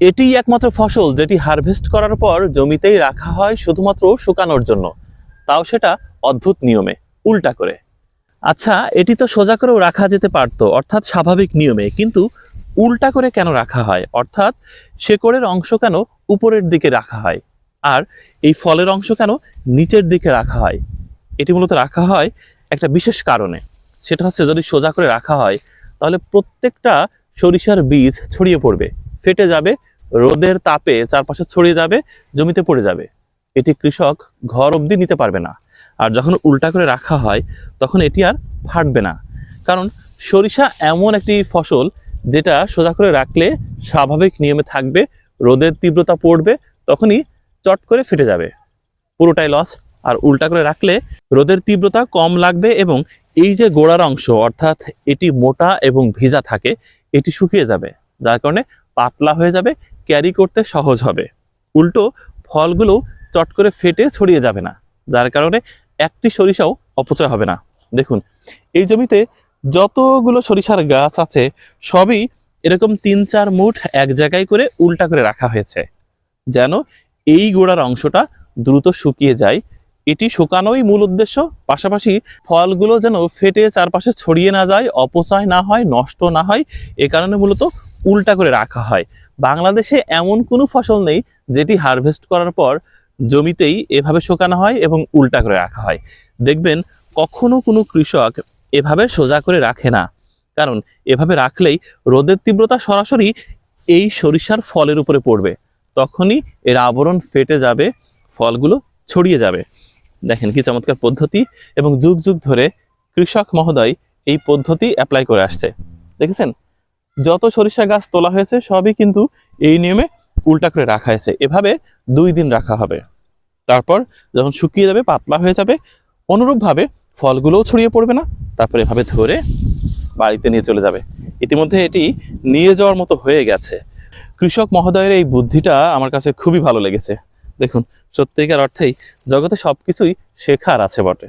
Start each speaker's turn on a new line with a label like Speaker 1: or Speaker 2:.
Speaker 1: এটিই একমাত্র ফসল যেটি হারভেস্ট করার পর জমিতেই রাখা হয় শুধুমাত্র শুকানোর জন্য, তাও সেটা অদ্ভুত নিয়মে, উল্টা করে। আচ্ছা, এটি তো সোজা করেও রাখা যেতে পারতো, অর্থাৎ স্বাভাবিক নিয়মে, কিন্তু উল্টা করে কেন রাখা হয়? অর্থাৎ শেকড়ের অংশ কেন উপরের দিকে রাখা হয় আর এই ফলের অংশ কেন নিচের দিকে রাখা হয়? এটি মূলত রাখা হয় একটা বিশেষ কারণে। সেটা হচ্ছে, যদি সোজা করে রাখা হয় তাহলে প্রত্যেকটা সরিষার বীজ ছড়িয়ে পড়বে, ফেটে যাবে, রোদের তাপে চারপাশে ছড়িয়ে যাবে, জমিতে পড়ে যাবে। এটি কৃষক ঘর অবধি নিতে পারবে না। আর যখন উল্টা করে রাখা হয় তখন এটি আর ফাটবে না, কারণ সরিষা এমন একটি ফসল যেটা সোজা করে রাখলে স্বাভাবিক নিয়মে থাকবে, রোদের তীব্রতা পড়বে, তখনই চট করে ফেটে যাবে, পুরোটাই লস। আর উল্টা করে রাখলে রোদের তীব্রতা কম লাগবে এবং এই যে গোড়ার অংশ, অর্থাৎ এটি মোটা এবং ভিজা থাকে, এটি শুকিয়ে যাবে, যার কারণে পাতলা হয়ে যাবে, ক্যারি করতে সহজ হবে। উল্টো ফলগুলো চট করে ফেটে ছড়িয়ে যাবে না, যার কারণে একটি সরিষাও অপচয় হবে না। দেখুন, এই জমিতে যতগুলো সরিষার গাছ আছে সবই এরকম ৩-৪ মুঠ এক জায়গায় করে উল্টা করে রাখা হয়েছে, যেন এই গোড়ার অংশটা দ্রুত শুকিয়ে যায়। এটি শুকানোই মূল উদ্দেশ্য, পাশাপাশি ফলগুলো যেন ফেটে চারপাশে ছড়িয়ে না যায়, অপচয় না হয়, নষ্ট না হয়, এ কারণে মূলত উল্টা করে রাখা হয়। বাংলাদেশে এমন কোনো ফসল নেই যেটি হারভেস্ট করার পর জমিতেই এভাবে শুকানো হয় এবং উল্টা করে রাখা হয়। দেখবেন কখনো কোনো কৃষক এভাবে সোজা করে রাখে না, কারণ এভাবে রাখলেই রোদের তীব্রতা সরাসরি এই সরিষার ফলের উপরে পড়বে, তখনই এর আবরণ ফেটে যাবে, ফলগুলো ছড়িয়ে যাবে। দেখেন কি চমৎকার পদ্ধতি, এবং যুগ যুগ ধরে কৃষক মহোদয় এই পদ্ধতি অ্যাপ্লাই করে আসছে। দেখেছেন, যত সরিষা গাছ তোলা হয়েছে সবই কিন্তু এই নিয়মে উল্টা করে রাখা হয়েছে। এভাবে 2 দিন রাখা হবে, তারপর যখন শুকিয়ে যাবে, পাতলা হয়ে যাবে, অনুরূপভাবে ফলগুলোও ছড়িয়ে পড়বে না, তারপর এভাবে ধরে বাড়িতে নিয়ে চলে যাবে। ইতিমধ্যে এটি নিয়ে যাওয়ার মতো হয়ে গেছে। কৃষক মহোদয়ের এই বুদ্ধিটা আমার কাছে খুবই ভালো লেগেছে। দেখুন, সত্যিকার অর্থেই জগতে সবকিছুই শেখার আছে বটে।